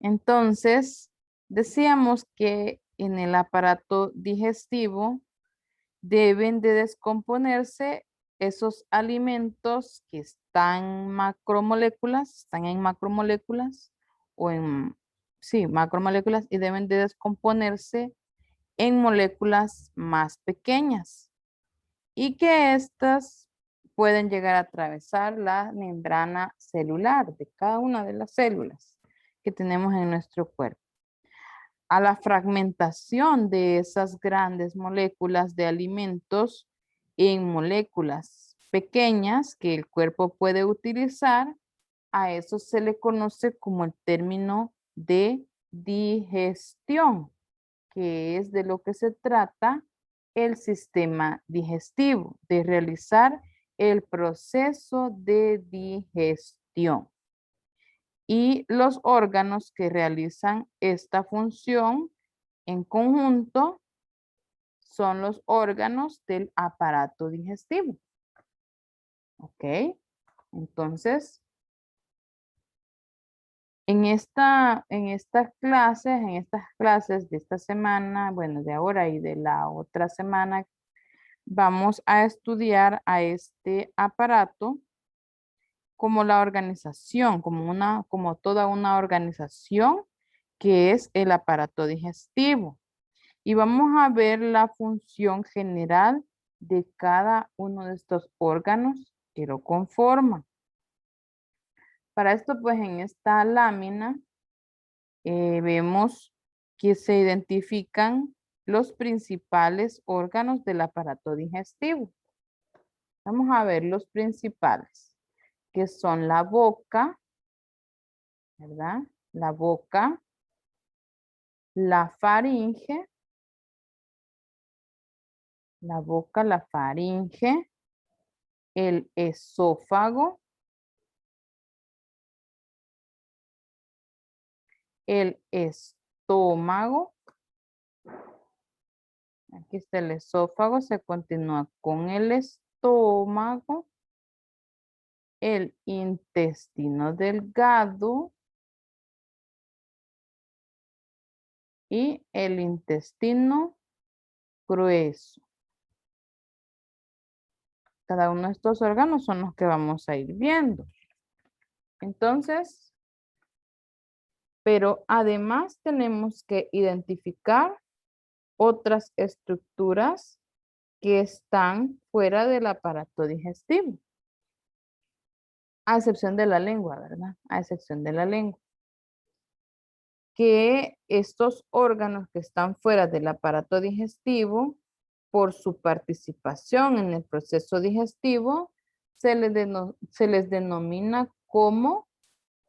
Entonces, decíamos que en el aparato digestivo deben de descomponerse esos alimentos que están en macromoléculas o en, sí, macromoléculas y deben de descomponerse en moléculas más pequeñas y que éstas pueden llegar a atravesar la membrana celular de cada una de las células que tenemos en nuestro cuerpo. A la fragmentación de esas grandes moléculas de alimentos en moléculas pequeñas que el cuerpo puede utilizar, a eso se le conoce como el término de digestión, que es de lo que se trata el sistema digestivo, de realizar el proceso de digestión. Y los órganos que realizan esta función en conjunto son los órganos del aparato digestivo. ¿Ok? Entonces, en estas clases de esta semana, bueno, de ahora y de la otra semana, vamos a estudiar a este aparato como la organización, como toda una organización que es el aparato digestivo. Y vamos a ver la función general de cada uno de estos órganos que lo conforman. Para esto, pues en esta lámina vemos que se identifican los principales órganos del aparato digestivo. Vamos a ver los principales, que son la boca, ¿verdad? La boca, la faringe, la faringe, el esófago, el estómago. Aquí está el esófago, se continúa con el estómago, el intestino delgado y el intestino grueso. Cada uno de estos órganos son los que vamos a ir viendo. Entonces, pero además tenemos que identificar otras estructuras que están fuera del aparato digestivo, a excepción de la lengua, ¿verdad? A excepción de la lengua. Que estos órganos que están fuera del aparato digestivo, por su participación en el proceso digestivo, se les denomina como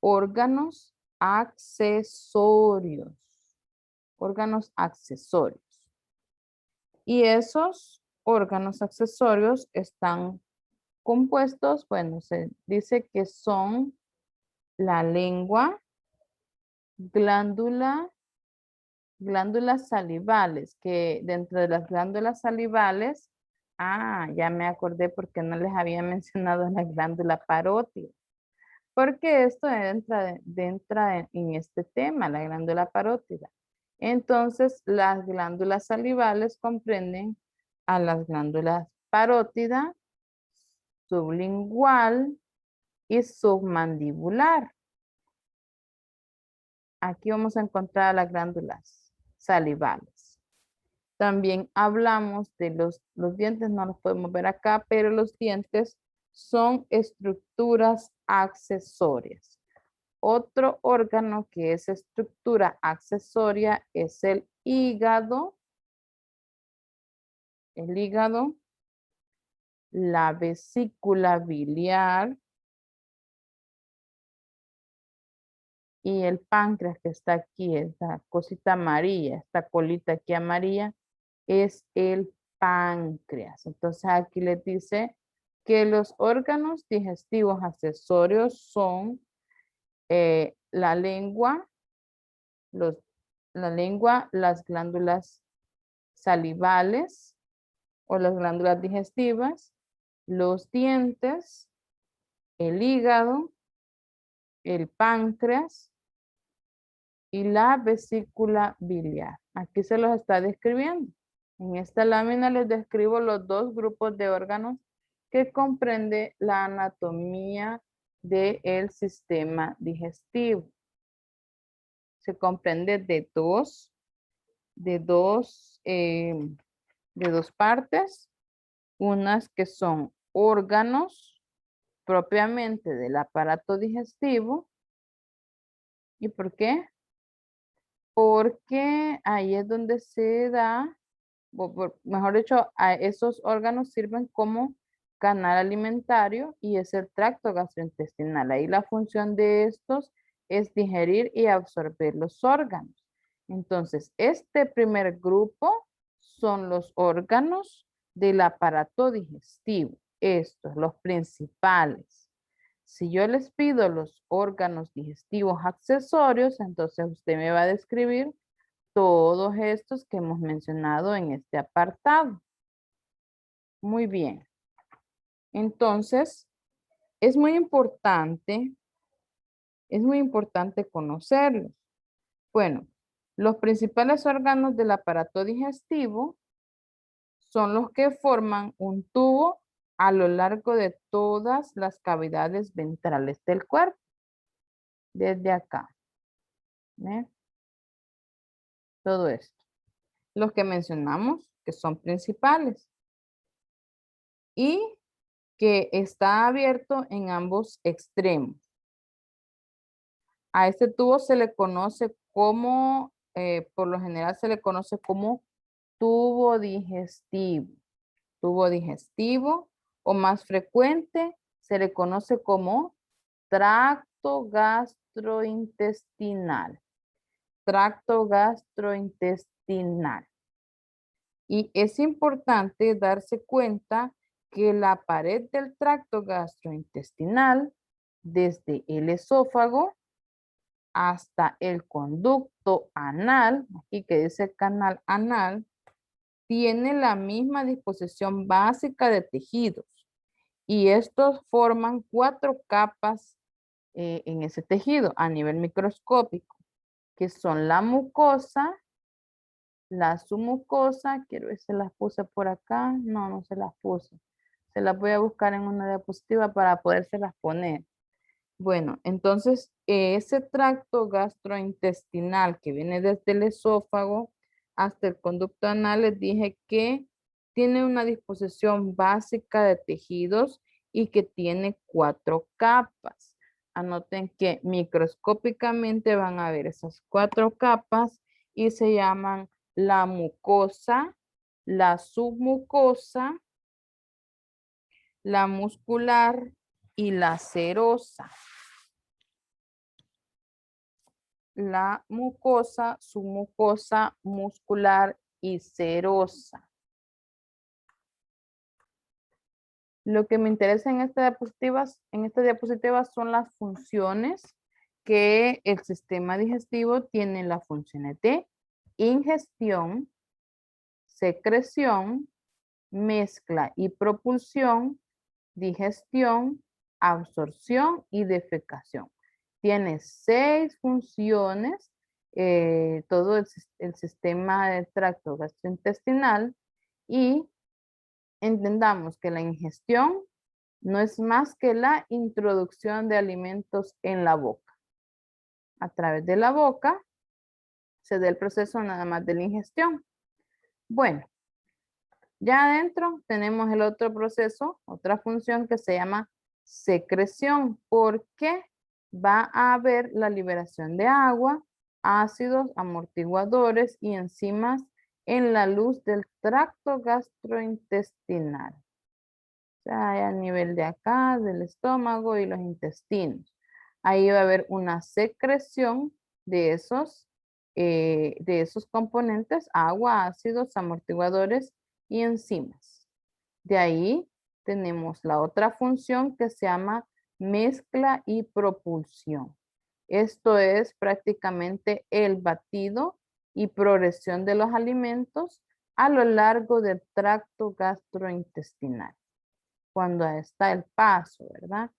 órganos accesorios. Órganos accesorios. Y esos órganos accesorios están compuestos, bueno, se dice que son la lengua, glándulas salivales, que dentro de las glándulas salivales, ya me acordé porque no les había mencionado la glándula parótida, porque esto entra en este tema, la glándula parótida. Entonces, las glándulas salivales comprenden a las glándulas parótida, sublingual y submandibular. Aquí vamos a encontrar las glándulas salivales. También hablamos de los dientes, no los podemos ver acá, pero los dientes son estructuras accesorias. Otro órgano que es estructura accesoria es el hígado, la vesícula biliar y el páncreas que está aquí, esta cosita amarilla, esta colita aquí amarilla, es el páncreas. Entonces aquí les dice que los órganos digestivos accesorios son la lengua, las glándulas salivales o las glándulas digestivas, los dientes, el hígado, el páncreas y la vesícula biliar. Aquí se los está describiendo. En esta lámina les describo los dos grupos de órganos que comprende la anatomía del sistema digestivo. Se comprende de dos partes, unas que son órganos propiamente del aparato digestivo. ¿Y por qué? Porque ahí es donde se da, mejor dicho, esos órganos sirven como canal alimentario y es el tracto gastrointestinal. Ahí la función de estos es digerir y absorber los órganos. Entonces, este primer grupo son los órganos del aparato digestivo. Estos, los principales. Si yo les pido los órganos digestivos accesorios, entonces usted me va a describir todos estos que hemos mencionado en este apartado. Muy bien. Entonces, es muy importante conocerlos. Bueno, los principales órganos del aparato digestivo son los que forman un tubo a lo largo de todas las cavidades ventrales del cuerpo. Desde acá. ¿Ve? Todo esto. Los que mencionamos que son principales. Y que está abierto en ambos extremos. A este tubo se le conoce como, por lo general se le conoce como tubo digestivo. Tubo digestivo o más frecuente se le conoce como tracto gastrointestinal. Tracto gastrointestinal. Y es importante darse cuenta que la pared del tracto gastrointestinal, desde el esófago hasta el conducto anal, aquí que dice canal anal, tiene la misma disposición básica de tejidos. Y estos forman 4 capas en ese tejido a nivel microscópico, que son la mucosa, la submucosa, quiero ver si las puse por acá. No, no se las puse. Se las voy a buscar en una diapositiva para podérselas poner. Bueno, entonces ese tracto gastrointestinal que viene desde el esófago hasta el conducto anal, les dije que tiene una disposición básica de tejidos y que tiene 4 capas. Anoten que microscópicamente van a ver esas 4 capas y se llaman la mucosa, la submucosa, la muscular y la serosa. La mucosa, submucosa, muscular y serosa. Lo que me interesa en esta diapositiva son las funciones que el sistema digestivo tiene, las funciones de ingestión, secreción, mezcla y propulsión, digestión, absorción y defecación. Tiene 6 funciones, todo el sistema del tracto gastrointestinal, y entendamos que la ingestión no es más que la introducción de alimentos en la boca. A través de la boca se da el proceso nada más de la ingestión. Bueno, ya adentro tenemos el otro proceso, otra función que se llama secreción, porque va a haber la liberación de agua, ácidos, amortiguadores y enzimas en la luz del tracto gastrointestinal. O sea, a nivel de acá, del estómago y los intestinos. Ahí va a haber una secreción de esos componentes, agua, ácidos, amortiguadores y enzimas. De ahí tenemos la otra función que se llama mezcla y propulsión. Esto es prácticamente el batido y progresión de los alimentos a lo largo del tracto gastrointestinal. Cuando está el paso, ¿verdad?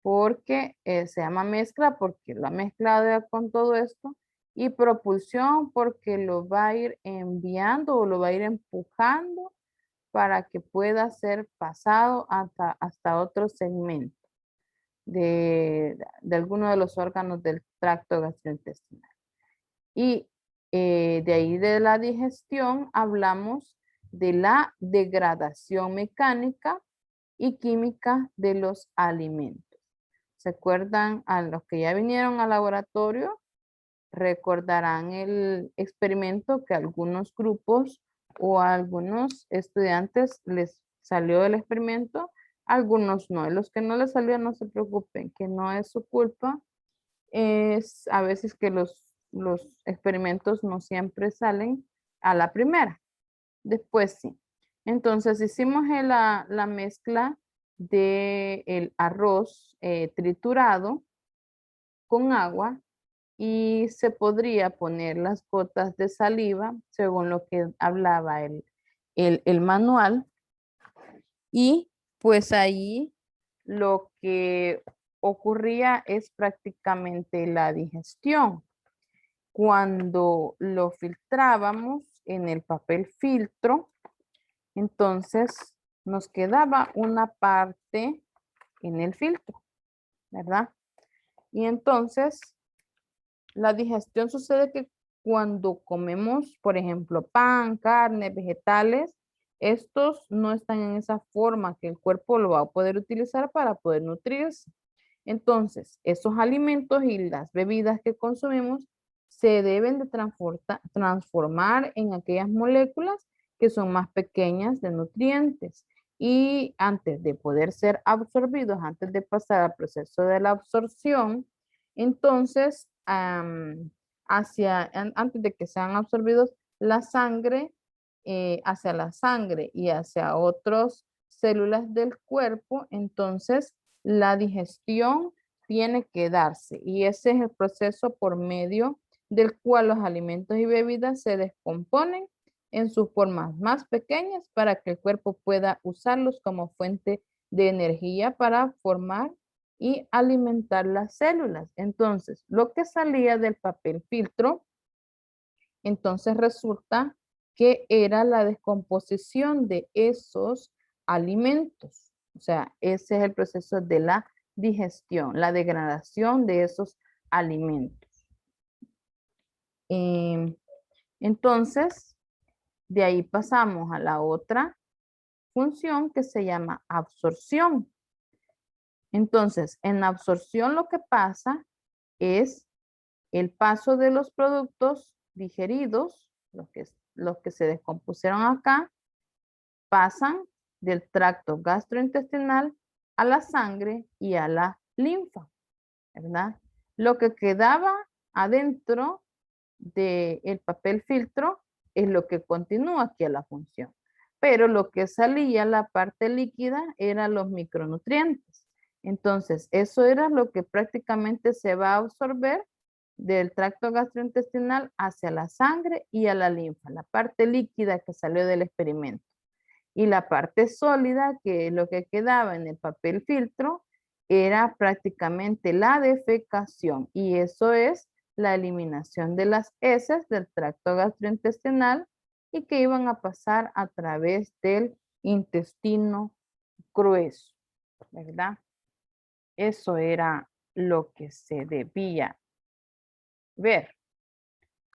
Porque se llama mezcla porque lo ha mezclado con todo esto y propulsión porque lo va a ir enviando o lo va a ir empujando para que pueda ser pasado hasta otro segmento de alguno de los órganos del tracto gastrointestinal. Y de ahí de la digestión hablamos de la degradación mecánica y química de los alimentos. ¿Se acuerdan a los que ya vinieron al laboratorio? Recordarán el experimento que algunos grupos o a algunos estudiantes les salió el experimento, algunos no. Y los que no les salió, no se preocupen, que no es su culpa. Es a veces que los experimentos no siempre salen a la primera. Después sí. Entonces hicimos la mezcla del arroz triturado con agua y se podría poner las gotas de saliva según lo que hablaba el manual. Y pues ahí lo que ocurría es prácticamente la digestión. Cuando lo filtrábamos en el papel filtro, entonces nos quedaba una parte en el filtro, ¿verdad? Y entonces la digestión sucede que cuando comemos, por ejemplo, pan, carne, vegetales, estos no están en esa forma que el cuerpo lo va a poder utilizar para poder nutrirse. Entonces, esos alimentos y las bebidas que consumimos se deben de transformar en aquellas moléculas que son más pequeñas de nutrientes. Y antes de poder ser absorbidos, antes de pasar al proceso de la absorción, entonces, antes de que sean absorbidos, la sangre, hacia la sangre y hacia otras células del cuerpo, entonces la digestión tiene que darse y ese es el proceso por medio del cual los alimentos y bebidas se descomponen en sus formas más pequeñas para que el cuerpo pueda usarlos como fuente de energía para formar y alimentar las células. Entonces, lo que salía del papel filtro, entonces resulta que era la descomposición de esos alimentos. O sea, ese es el proceso de la digestión, la degradación de esos alimentos. Entonces, de ahí pasamos a la otra función que se llama absorción. Entonces, en la absorción lo que pasa es el paso de los productos digeridos, los que se descompusieron acá, pasan del tracto gastrointestinal a la sangre y a la linfa, ¿verdad? Lo que quedaba adentro del papel filtro es lo que continúa aquí a la función. Pero lo que salía, la parte líquida, eran los micronutrientes. Entonces, eso era lo que prácticamente se va a absorber del tracto gastrointestinal hacia la sangre y a la linfa, la parte líquida que salió del experimento. Y la parte sólida, que es lo que quedaba en el papel filtro, era prácticamente la defecación. Y eso es la eliminación de las heces del tracto gastrointestinal y que iban a pasar a través del intestino grueso, ¿verdad? Eso era lo que se debía ver.